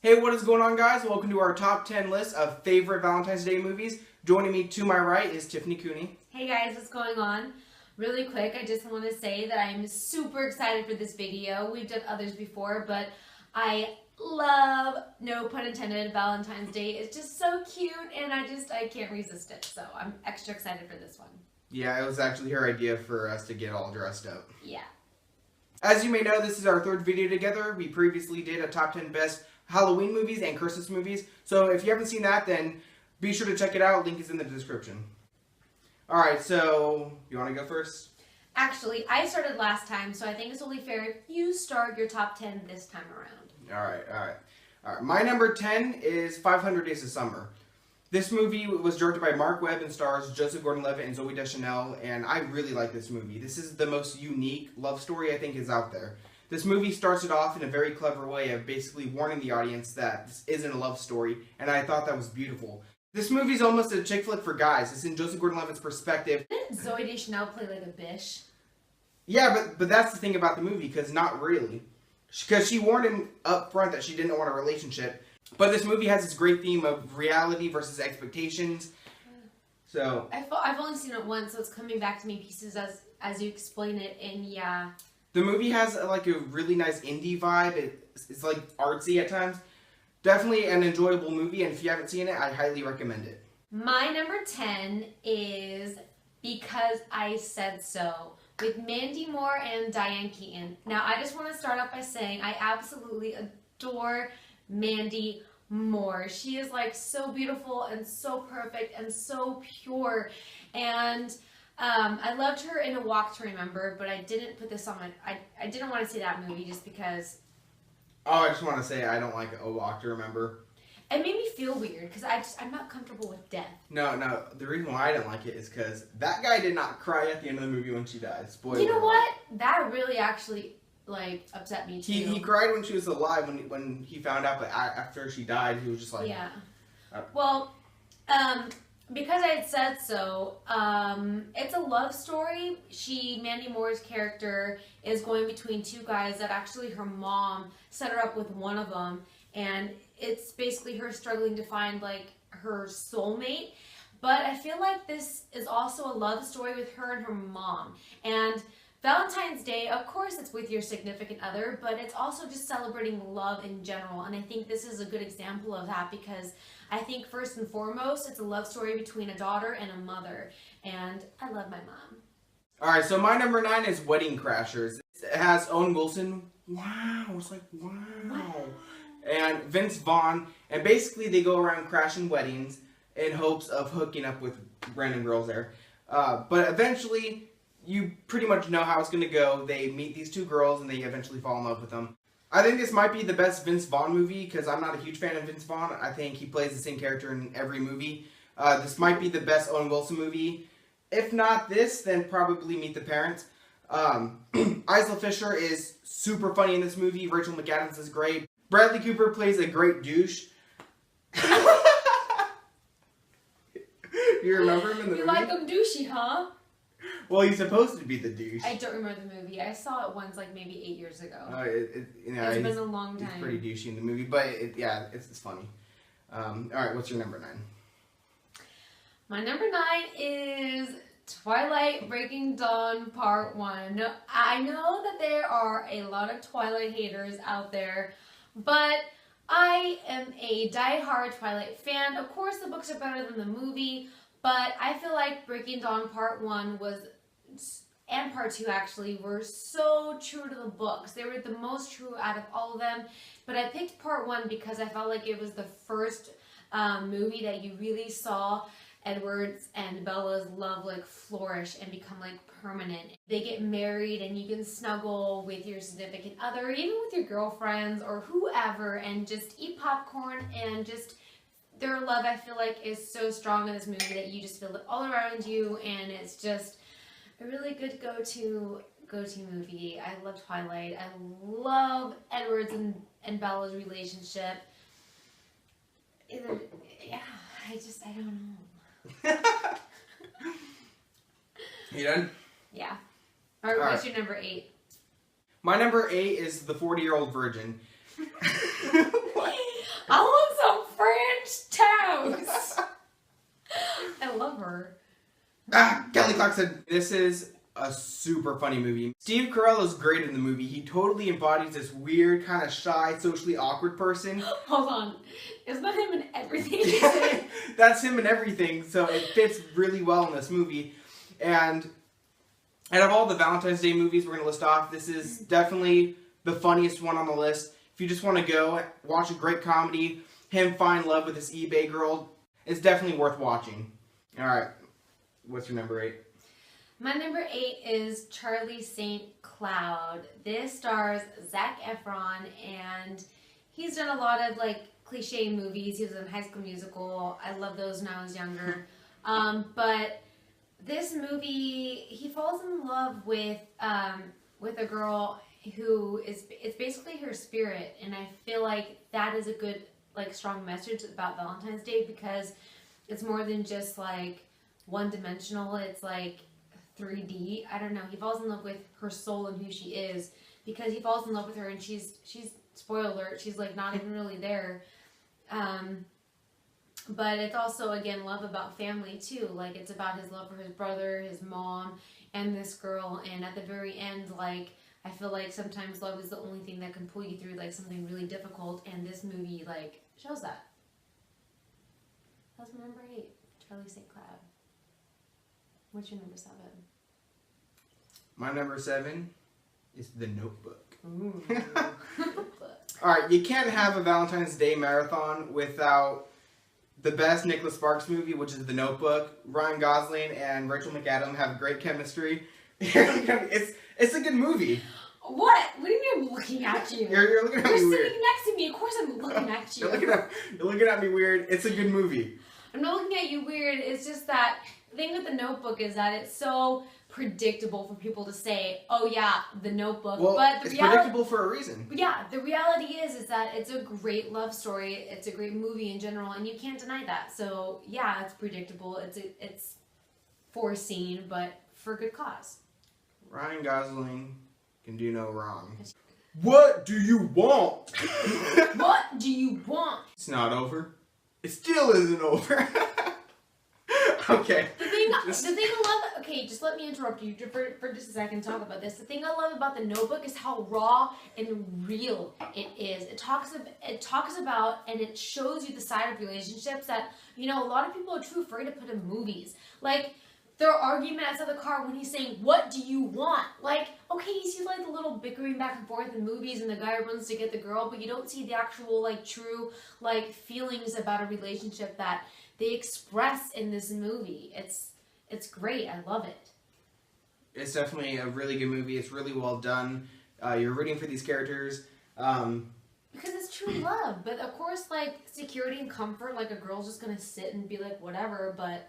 Hey, what is going on, guys? Welcome to our top 10 list of favorite Valentine's Day movies. Joining me to my right is Tiffany Cooney. Hey guys, what's going on? Really quick, I just want to say that I'm super excited for this video. We've done others before, but I love, no pun intended, Valentine's Day. It's just so cute, and I can't resist it. So I'm extra excited for this one. Yeah, it was actually her idea for us to get all dressed up. Yeah. As you may know, this is our third video together. We previously did a top 10 best Halloween movies and Christmas movies. So if you haven't seen that, then be sure to check it out. Link is in the description. Alright, so you want to go first? Actually, I started last time, so I think it's only fair if you start your top 10 this time around. Alright. My number 10 is 500 Days of Summer. This movie was directed by Mark Webb and stars Joseph Gordon-Levitt and Zooey Deschanel, and I really like this movie. This is the most unique love story I think is out there. This movie starts it off in a very clever way of basically warning the audience that this isn't a love story, and I thought that was beautiful. This movie's almost a chick flick for guys. It's in Joseph Gordon-Levitt's perspective. Didn't Zooey Deschanel play like a bish? Yeah, but that's the thing about the movie, because not really. Because she warned him up front that she didn't want a relationship. But this movie has this great theme of reality versus expectations. So I've only seen it once, so it's coming back to me pieces as you explain it, and yeah. The movie has like a really nice indie vibe. It's like artsy at times. Definitely an enjoyable movie, and if you haven't seen it, I highly recommend it. My number 10 is Because I Said So, with Mandy Moore and Diane Keaton. Now, I just want to start off by saying I absolutely adore Mandy Moore. She is like so beautiful and so perfect and so pure, and I loved her in A Walk to Remember, but I didn't put this on my... I didn't want to see that movie just because... Oh, I just want to say I don't like A Walk to Remember. It made me feel weird because I'm not comfortable with death. No. The reason why I didn't like it is because that guy did not cry at the end of the movie when she died. Spoiler. You know what? That really actually like upset me too. He cried when she was alive when he found out, but after she died, he was just like... Yeah. Well, Because I Had Said So, it's a love story. Mandy Moore's character is going between two guys that actually her mom set her up with one of them, and it's basically her struggling to find like her soulmate. But I feel like this is also a love story with her and her mom. And Valentine's Day, of course it's with your significant other, but it's also just celebrating love in general. And I think this is a good example of that because I think first and foremost, it's a love story between a daughter and a mother. And I love my mom. Alright, so my number 9 is Wedding Crashers. It has Owen Wilson. Wow, it's like, wow. And Vince Vaughn. And basically they go around crashing weddings in hopes of hooking up with random girls there. But eventually... you pretty much know how it's going to go. They meet these two girls and they eventually fall in love with them. I think this might be the best Vince Vaughn movie because I'm not a huge fan of Vince Vaughn. I think he plays the same character in every movie. This might be the best Owen Wilson movie. If not this, then probably Meet the Parents. Isla Fisher is super funny in this movie. Rachel McAdams is great. Bradley Cooper plays a great douche. You remember him in the movie? You like him douchey, huh? Well, he's supposed to be the douche. I don't remember the movie. I saw it once, like maybe 8 years ago. It's been a long time. He's pretty douchey in the movie, but it's funny. All right, what's your number 9? My number 9 is Twilight Breaking Dawn Part 1. I know that there are a lot of Twilight haters out there, but I am a die-hard Twilight fan. Of course, the books are better than the movie, but I feel like Breaking Dawn Part 1 and Part 2 actually, were so true to the books. They were the most true out of all of them. But I picked Part 1 because I felt like it was the first movie that you really saw Edward's and Bella's love like flourish and become like permanent. They get married and you can snuggle with your significant other, even with your girlfriends or whoever, and just eat popcorn and just... their love, I feel like, is so strong in this movie that you just feel it all around you, and it's just a really good go-to movie. I love Twilight. I love Edward's and Bella's relationship. I don't know. You done? Yeah. All right, what's your number 8? My number 8 is The 40-Year-Old Virgin. What? Kelly Clarkson. This is a super funny movie. Steve Carell is great in the movie. He totally embodies this weird, kind of shy, socially awkward person. Hold on. Isn't that him in everything? That's him in everything, so it fits really well in this movie. And out of all the Valentine's Day movies we're going to list off, this is definitely the funniest one on the list. If you just want to go watch a great comedy, him find love with this eBay girl, it's definitely worth watching. Alright, what's your number 8? My number 8 is Charlie St. Cloud. This stars Zac Efron, and he's done a lot of like cliche movies. He was in High School Musical. I loved those when I was younger. But this movie, he falls in love with a girl who it's basically her spirit, and I feel like that is a good like strong message about Valentine's Day, because it's more than just like one dimensional. It's like 3D. I don't know. He falls in love with her soul and who she is, because he falls in love with her, and she's spoiler alert, she's like not even really there. But it's also, again, love about family too. Like, it's about his love for his brother, his mom, and this girl. And at the very end, like, I feel like sometimes love is the only thing that can pull you through like something really difficult, and this movie like shows that. That's my number 8, Charlie St. Cloud. What's your number 7? My number 7 is The Notebook. Ooh. Alright, you can't have a Valentine's Day marathon without the best Nicholas Sparks movie, which is The Notebook. Ryan Gosling and Rachel McAdams have great chemistry. It's a good movie. What? What do you mean I'm looking at you? You're looking at me weird. You're sitting next to me. Of course I'm looking at you. You're looking at me weird. It's a good movie. I'm not looking at you weird. It's just that the thing with The Notebook is that it's so predictable for people to say, oh yeah, The Notebook. Well, but it's predictable for a reason. Yeah, the reality is that it's a great love story. It's a great movie in general, and you can't deny that. So yeah, it's predictable. It's foreseen, but for good cause. Ryan Gosling can do no wrong. What do you want? What do you want? It's not over. It still isn't over. Okay. The thing I love, okay, just let me interrupt you for just a second to talk about this. The thing I love about The Notebook is how raw and real it is. It talks about and it shows you the side of relationships that, you know, a lot of people are too afraid to put in movies. Like, their argument outside the car when he's saying, what do you want? Like, okay, you see like the little bickering back and forth in movies and the guy runs to get the girl, but you don't see the actual like true like feelings about a relationship that they express in this movie. It's great. I love it. It's definitely a really good movie. It's really well done. You're rooting for these characters. Because it's true love. But of course, like, security and comfort, like a girl's just going to sit and be like, whatever, but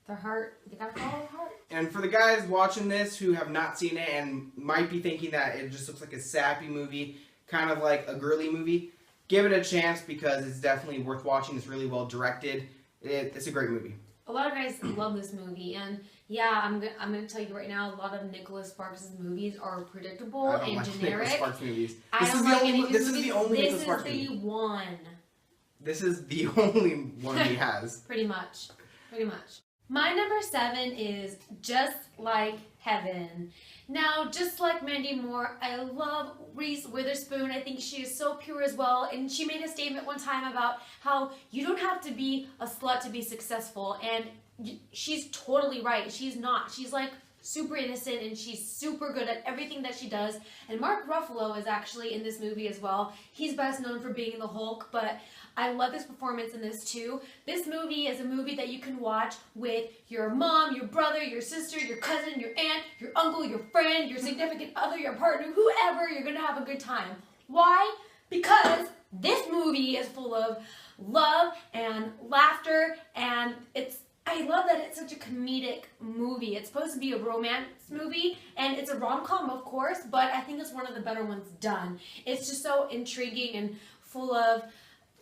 their heart, they got to follow their heart. And for the guys watching this who have not seen it and might be thinking that it just looks like a sappy movie, kind of like a girly movie, give it a chance because it's definitely worth watching. It's really well directed. It's a great movie. A lot of guys love this movie, and yeah, I'm gonna tell you right now, a lot of Nicholas Sparks' movies are predictable and like generic. Nicholas Sparks movies. I don't like any of his This is movies. the only Nicholas Sparks movie. This is the one. This is the only one he has. Pretty much. My number 7 is Just Like Heaven. Now, just like Mandy Moore, I love Reese Witherspoon. I think she is so pure as well. And she made a statement one time about how you don't have to be a slut to be successful. And she's totally right. She's not. She's like super innocent and she's super good at everything that she does. And Mark Ruffalo is actually in this movie as well. He's best known for being the Hulk, but I love his performance in this too. This movie is a movie that you can watch with your mom, your brother, your sister, your cousin, your aunt, your uncle, your friend, your significant other, your partner, whoever. You're going to have a good time. Why? Because this movie is full of love and laughter, and I love that it's such a comedic movie. It's supposed to be a romance movie, and it's a rom-com, of course, but I think it's one of the better ones done. It's just so intriguing and full of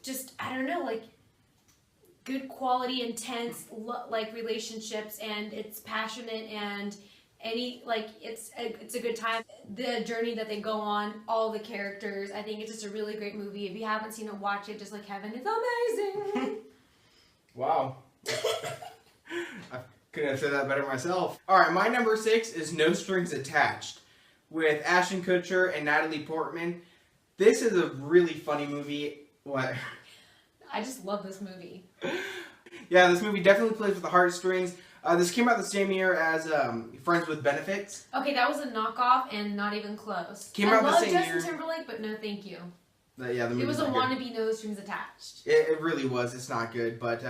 just, I don't know, like, good quality, intense, like, relationships, and it's passionate, and it's a good time. The journey that they go on, all the characters, I think it's just a really great movie. If you haven't seen it, watch it. Just Like Heaven. It's amazing. Wow. I couldn't couldn't have said that better myself. Alright, my number 6 is No Strings Attached with Ashton Kutcher and Natalie Portman. This is a really funny movie. What? I just love this movie. Yeah, this movie definitely plays with the heartstrings. This came out the same year as Friends with Benefits. Okay, that was a knockoff and not even close. Came out the same year. I love Justin Timberlake, but no thank you. Yeah, the movie. It was a wannabe No Strings Attached. It really was. It's not good, but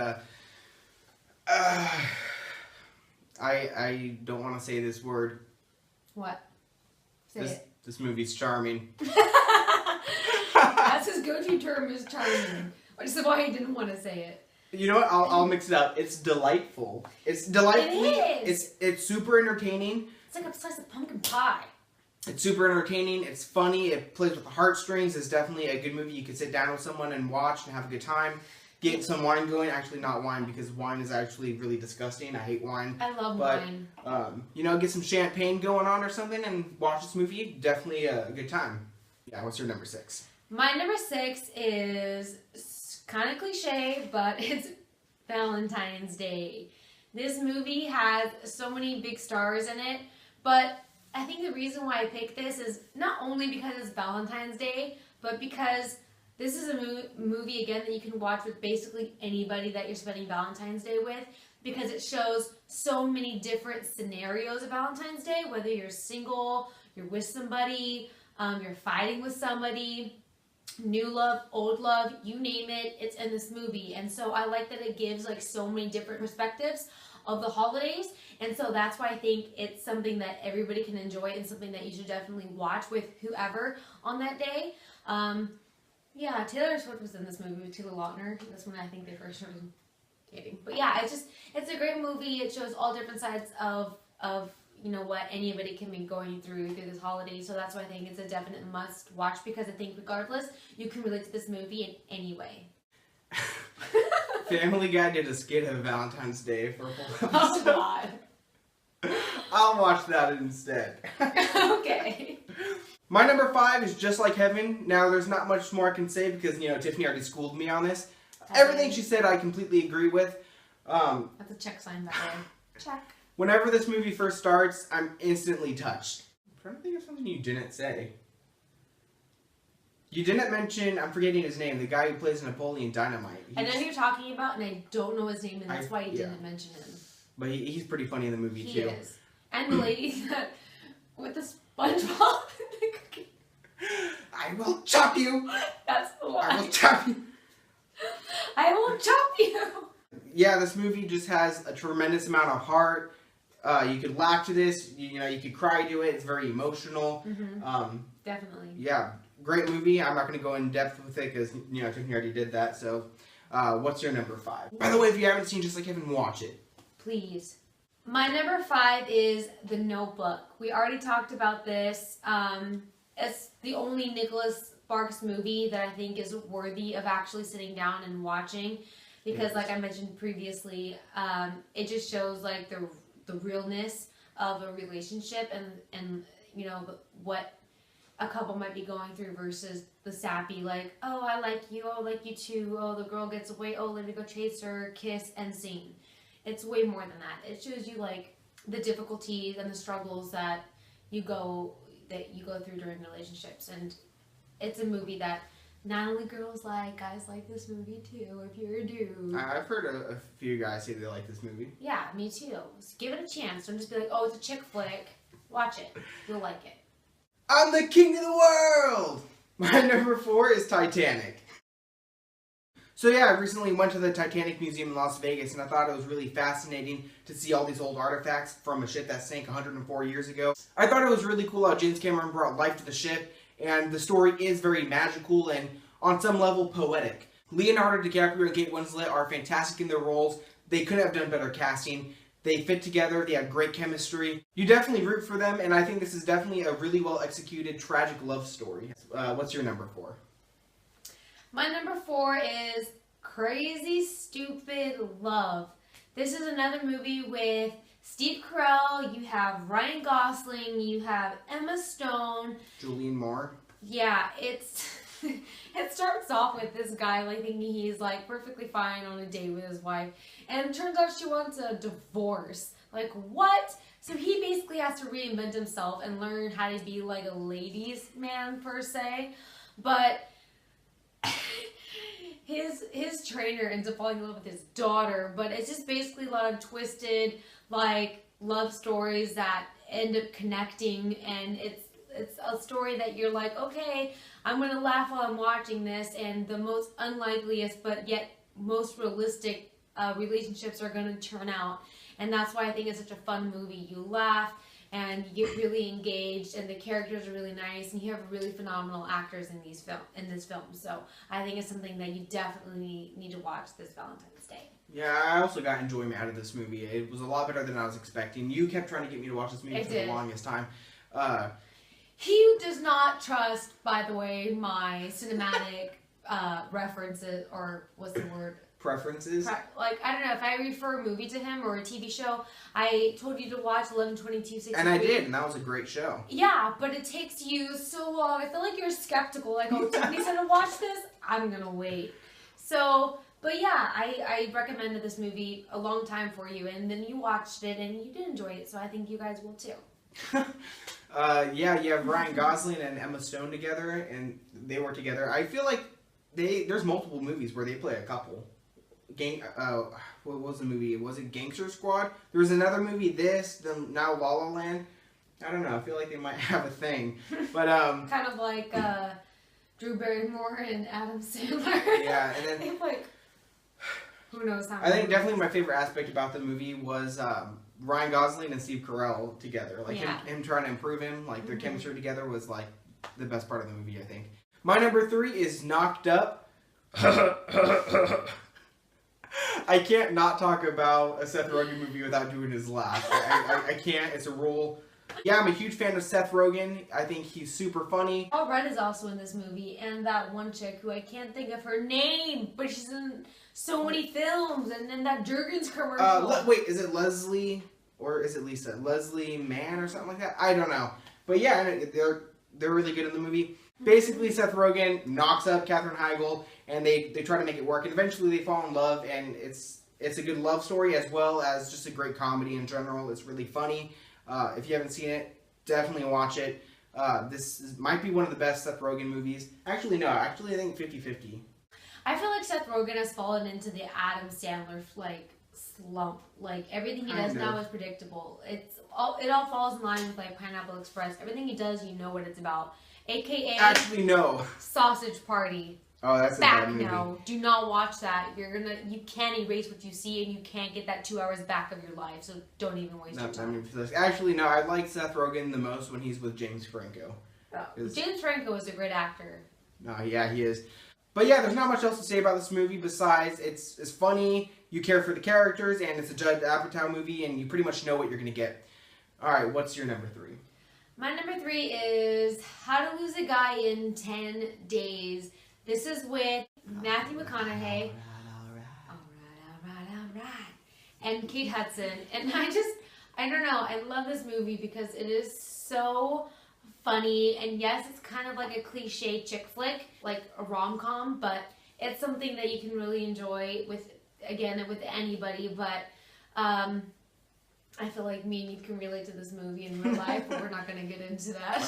I don't want to say this word. What? Say it. This movie's charming. That's his go-to term, is charming. Which is why he didn't want to say it. You know what? I'll mix it up. It's delightful. It's delightfully. It is. It's super entertaining. It's like a slice of pumpkin pie. It's super entertaining. It's funny. It plays with the heartstrings. It's definitely a good movie you could sit down with someone and watch and have a good time. Get some wine going. Actually, not wine, because wine is actually really disgusting. I hate wine. I love wine. You know, get some champagne going on or something and watch this movie. Definitely a good time. Yeah, what's your number 6? My number 6 is kind of cliche, but it's Valentine's Day. This movie has so many big stars in it, but I think the reason why I picked this is not only because it's Valentine's Day, but because this is a movie, again, that you can watch with basically anybody that you're spending Valentine's Day with, because it shows so many different scenarios of Valentine's Day, whether you're single, you're with somebody, you're fighting with somebody, new love, old love, you name it, it's in this movie. And so I like that it gives like so many different perspectives of the holidays, and so that's why I think it's something that everybody can enjoy and something that you should definitely watch with whoever on that day. Yeah, Taylor Swift was in this movie with Taylor Lautner. That's when I think they first started dating. But yeah, it's a great movie. It shows all different sides of you know what anybody can be going through this holiday. So that's why I think it's a definite must watch, because I think regardless, you can relate to this movie in any way. Family Guy did a skit of Valentine's Day for a whole Oh episode. God. I'll watch that instead. Okay. My number 5 is Just Like Heaven. Now, there's not much more I can say because, you know, Tiffany already schooled me on this. Everything she said I completely agree with. That's a check sign that way. Check. Whenever this movie first starts, I'm instantly touched. I'm trying to think of something you didn't say. You didn't mention, I'm forgetting his name, the guy who plays Napoleon Dynamite. I know who you're talking about, and I don't know his name, and that's why you didn't mention him. But he's pretty funny in the movie, He too. is. And the lady that, with the SpongeBob and the cookie. I will chop you! That's the line. I will chop you! I will chop you! Yeah, this movie just has a tremendous amount of heart. You could laugh to this, you know, you could cry to it. It's very emotional. Mm-hmm. Definitely. Yeah, great movie. I'm not going to go in depth with it because, you know, Tiffany already did that. So, what's your number 5? By the way, if you haven't seen Just Like Heaven, watch it. Please. My number 5 is The Notebook. We already talked about this. It's the only Nicholas Sparks movie that I think is worthy of actually sitting down and watching, because, like I mentioned previously, it just shows like the realness of a relationship and you know what a couple might be going through versus the sappy, like, oh, I like you, oh, I like you too, oh, the girl gets away, oh, let me go chase her, kiss, and scene. It's way more than that. It shows you like the difficulties and the struggles that you go through during relationships, and it's a movie that not only girls like, guys like this movie too, if you're a dude. I've heard a few guys say they like this movie. Yeah, me too. So give it a chance. Don't just be like, oh, it's a chick flick. Watch it. You'll like it. I'm the king of the world! My number 4 is Titanic. So yeah, I recently went to the Titanic Museum in Las Vegas, and I thought it was really fascinating to see all these old artifacts from a ship that sank 104 years ago. I thought it was really cool how James Cameron brought life to the ship, and the story is very magical and, on some level, poetic. Leonardo DiCaprio and Kate Winslet are fantastic in their roles. They couldn't have done better casting. They fit together, they have great chemistry. You definitely root for them, and I think this is definitely a really well-executed, tragic love story. What's your number 4? My number 4 is Crazy Stupid Love. This is another movie with Steve Carell, you have Ryan Gosling, you have Emma Stone. Julianne Moore. Yeah, it starts off with this guy like thinking he's like perfectly fine on a date with his wife, and it turns out she wants a divorce. Like, what? So he basically has to reinvent himself and learn how to be like a ladies' man per se. But his trainer ends up falling in love with his daughter. But it's just basically a lot of twisted like love stories that end up connecting, and it's a story that you're like, okay, I'm gonna laugh while I'm watching this, and the most unlikeliest but yet most realistic relationships are gonna turn out, and that's why I think it's such a fun movie. You laugh and you get really engaged, and the characters are really nice, and you have really phenomenal actors in this film. So I think it's something that you definitely need to watch this Valentine's Day. Yeah, I also got enjoyment out of this movie. It was a lot better than I was expecting. You kept trying to get me to watch this movie for the longest time. He does not trust, by the way, my cinematic references, or what's the word? Preferences? Like, I don't know, if I refer a movie to him or a TV show, I told you to watch 11/22/63. And I did, and that was a great show. Yeah, but it takes you so long. I feel like you're skeptical. Like, oh, Tiffany said to watch this? I'm gonna wait. So, but yeah, I recommended this movie a long time for you, and then you watched it, and you did enjoy it, so I think you guys will too. Yeah, you have Ryan Gosling and Emma Stone together, and they work together. I feel like there's multiple movies where they play a couple. What was the movie? Was it Gangster Squad? There was another movie, then now La La Land. I don't know. I feel like they might have a thing, but kind of like Drew Barrymore and Adam Sandler. Yeah, and then like, who knows how. I think definitely my favorite aspect about the movie was Ryan Gosling and Steve Carell together. Like him trying to improve him. Like their chemistry together was like the best part of the movie, I think. My number 3 is Knocked Up. I can't not talk about a Seth Rogen movie without doing his laugh. I can't. It's a rule. Yeah, I'm a huge fan of Seth Rogen. I think he's super funny. Paul Rudd is also in this movie, and that one chick who I can't think of her name, but she's in so many films, and then that Jergens commercial. Wait, is it Leslie or is it Lisa? Leslie Mann or something like that? I don't know. But yeah, they're really good in the movie. Basically, Seth Rogen knocks up Katherine Heigl, and they try to make it work, and eventually they fall in love, and it's a good love story as well as just a great comedy in general. It's really funny. If you haven't seen it, definitely watch it. Might be one of the best Seth Rogen movies. Actually, no. Actually, I think 50-50. I feel like Seth Rogen has fallen into the Adam Sandler slump. Like everything he does now is predictable. It all falls in line with like Pineapple Express. Everything he does, you know what it's about. AKA actually no Sausage Party. Oh, that's a bad movie. No, do not watch that. You can't erase what you see, and you can't get that 2 hours back of your life. So don't even waste your time. Actually, no. I like Seth Rogen the most when he's with James Franco. James Franco is a great actor. No, yeah, he is. But yeah, there's not much else to say about this movie besides it's funny. You care for the characters, and it's a Judd Apatow movie, and you pretty much know what you're gonna get. All right, what's your number 3? My number 3 is How to Lose a Guy in 10 Days. This is with Matthew McConaughey. All right. And Kate Hudson. And I don't know, I love this movie because it is so funny. And yes, it's kind of like a cliche chick flick, like a rom-com, but it's something that you can really enjoy with anybody. But I feel like me and you can relate to this movie in real life, but we're not going to get into that.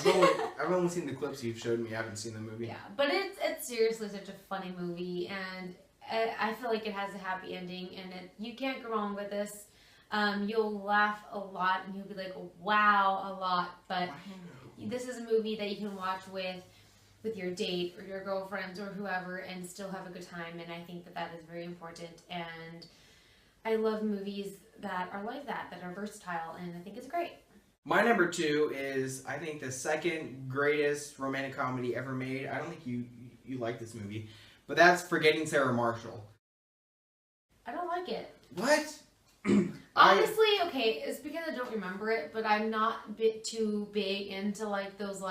I've only seen the clips you've showed me. I haven't seen the movie. Yeah, but it's seriously such a funny movie, and I feel like it has a happy ending, and you can't go wrong with this. You'll laugh a lot, and you'll be like, wow, a lot. But this is a movie that you can watch with your date or your girlfriends or whoever and still have a good time, and I think that is very important. And I love movies that are like that are versatile, and I think it's great. My number 2 is, I think, the second greatest romantic comedy ever made. I don't think you like this movie, but that's Forgetting Sarah Marshall. I don't like it. What? Honestly, okay, it's because I don't remember it, but I'm not too big into like those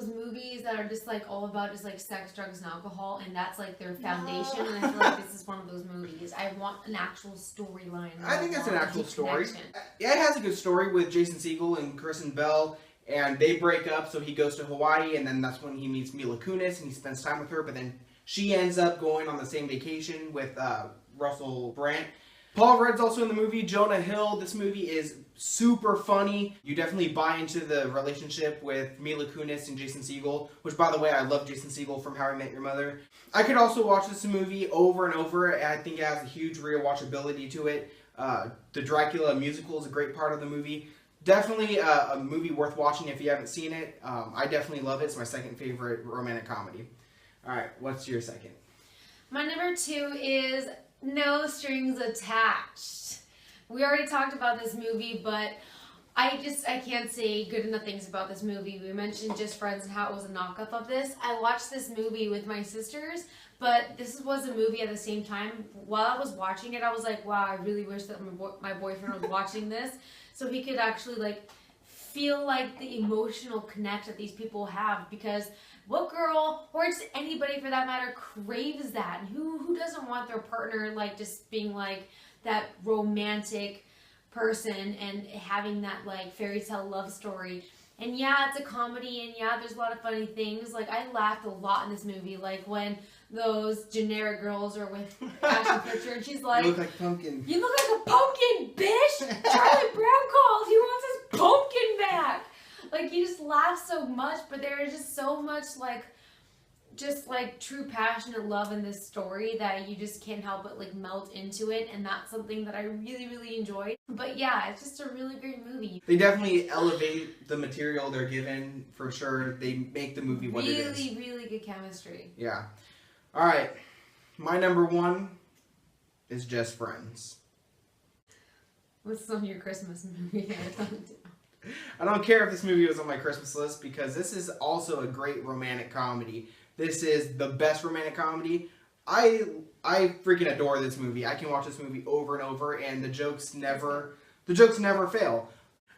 movies that are just like all about just like sex, drugs, and alcohol, and that's like their foundation. No. And I feel like this is one of those movies. I want an actual storyline. I think it's an actual story. Yeah, it has a good story with Jason Segel and Kristen Bell, and they break up, so he goes to Hawaii, and then that's when he meets Mila Kunis, and he spends time with her, but then she ends up going on the same vacation with Russell Brand. Paul Rudd's also in the movie. Jonah Hill. This movie is super funny. You definitely buy into the relationship with Mila Kunis and Jason Segel, which, by the way, I love Jason Segel from How I Met Your Mother. I could also watch this movie over and over. I think it has a huge rewatchability to it. The Dracula musical is a great part of the movie. Definitely a movie worth watching if you haven't seen it. I definitely love it. It's my second favorite romantic comedy. All right, what's your second? My number 2 is No Strings Attached. We already talked about this movie, but I can't say good enough things about this movie. We mentioned Just Friends and how it was a knockoff of this. I watched this movie with my sisters, but this was a movie at the same time. While I was watching it, I was like, wow, I really wish that my boyfriend was watching this so he could actually like feel like the emotional connect that these people have, because what girl, or just anybody for that matter, craves that? And who doesn't want their partner like just being like that romantic person and having that like fairy tale love story? And yeah, it's a comedy, and yeah, there's a lot of funny things. Like, I laughed a lot in this movie, like when those generic girls are with Ashton Kutcher, and she's like, You look like pumpkin. You look like a pumpkin, bitch! Charlie Brown called, he wants his pumpkin back! Like, you just laugh so much, but there is just so much like true passionate love in this story that you just can't help but like melt into it, and that's something that I really, really enjoyed. But yeah, it's just a really great movie. They definitely elevate the material they're given, for sure. They make the movie what it is. Really, really good chemistry. Yeah. All right. My number 1 is Just Friends. What's on your Christmas movie? I don't care if this movie was on my Christmas list, because this is also a great romantic comedy. This is the best romantic comedy. I freaking adore this movie. I can watch this movie over and over, and the jokes never fail.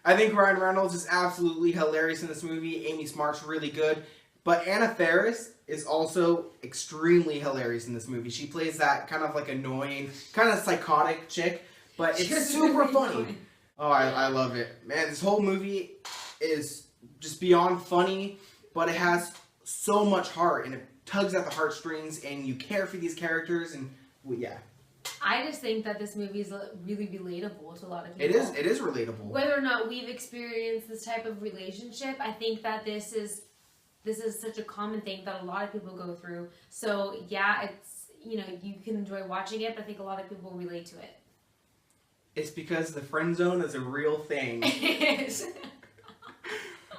I think Ryan Reynolds is absolutely hilarious in this movie. Amy Smart's really good. But Anna Faris is also extremely hilarious in this movie. She plays that kind of like annoying, kind of psychotic chick, but it's super funny. Oh, I love it. Man, this whole movie is just beyond funny, but it has so much heart, and it tugs at the heartstrings, and you care for these characters, and well, yeah. I just think that this movie is really relatable to a lot of people. It is relatable. Whether or not we've experienced this type of relationship, I think that this is such a common thing that a lot of people go through. So yeah, it's, you know, you can enjoy watching it, but I think a lot of people relate to it. It's because the friend zone is a real thing.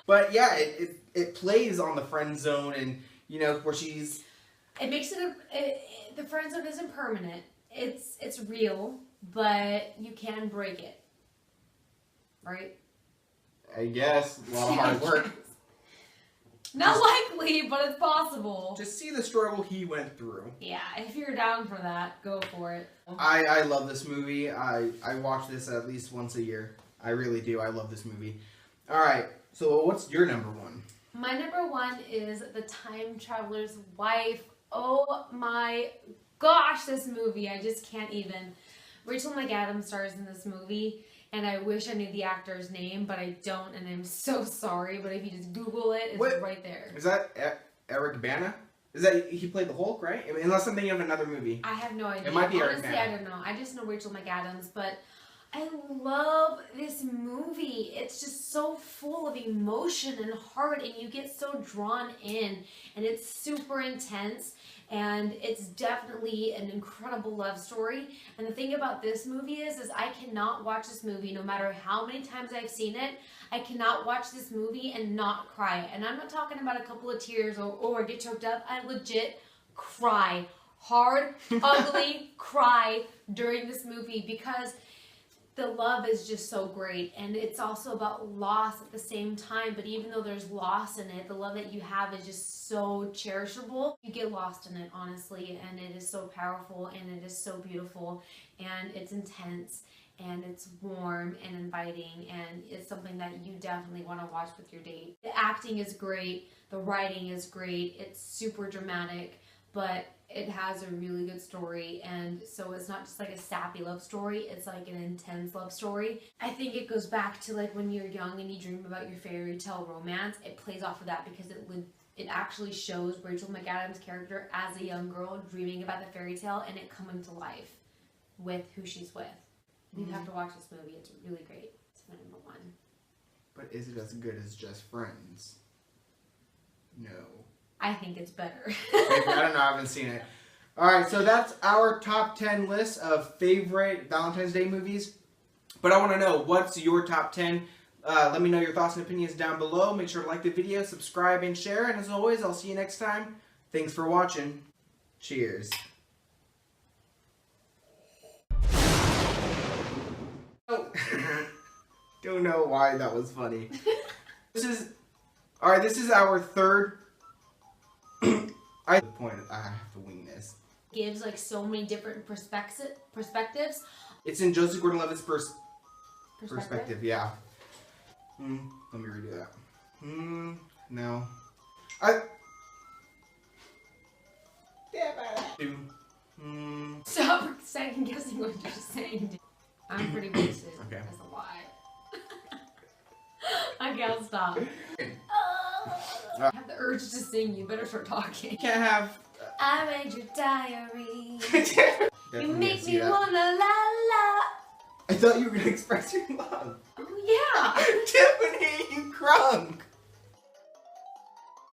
But yeah, it plays on the friend zone, and you know, where she's. It makes the friend zone isn't permanent. It's real, but you can break it, right? I guess a lot of hard work. Not likely, but it's possible. Just see the struggle he went through. Yeah, if you're down for that, go for it. I love this movie. I watch this at least once a year. I really do. I love this movie. All right. So what's your number 1? My number 1 is The Time Traveler's Wife. Oh my gosh, this movie. I just can't even. Rachel McAdams stars in this movie, and I wish I knew the actor's name, but I don't, and I'm so sorry. But if you just Google it, it's right there. Is that Eric Bana? Is that he played the Hulk, right? I mean, unless I'm thinking of another movie. I have no idea. It might be Honestly, Eric Bana. I don't know. I just know Rachel McAdams, but I love this movie. It's just so full of emotion and heart, and you get so drawn in, and it's super intense, and it's definitely an incredible love story. And the thing about this movie is I cannot watch this movie no matter how many times I've seen it. I cannot watch this movie and not cry. And I'm not talking about a couple of tears or get choked up. I legit cry. Hard, ugly cry during this movie, because the love is just so great, and it's also about loss at the same time. But even though there's loss in it, the love that you have is just so cherishable. You get lost in it, honestly, and it is so powerful, and it is so beautiful, and it's intense, and it's warm and inviting, and it's something that you definitely want to watch with your date. The acting is great, the writing is great, it's super dramatic, but it has a really good story, and so it's not just like a sappy love story, it's like an intense love story. I think it goes back to like when you're young and you dream about your fairy tale romance. It plays off of that, because it actually shows Rachel McAdams' character as a young girl dreaming about the fairy tale and it coming to life. with who she's with. You have to watch this movie. It's really great. It's my number one. But is it as good as Just Friends? No. I think it's better. I don't know. I haven't seen it. All right, so that's our top 10 list of favorite Valentine's Day movies. But I want to know, what's your top 10? Let me know your thoughts and opinions down below. Make sure to like the video, subscribe, and share. And as always, I'll see you next time. Thanks for watching. Cheers. Oh. Don't know why that was funny. This is our third. The point is, I have to wing this. Gives like so many different perspectives. It's in Joseph Gordon-Levitt's perspective. Yeah. Let me redo that. No. Stop second guessing what you're saying. I'm pretty racist. Okay. That's a lie. Okay, I'll stop. I have the urge to sing. You better start talking. You can't have. I read your diary. You Definitely make see me that. wanna la la. I thought you were gonna express your love. Oh yeah. Tiffany, you crunk.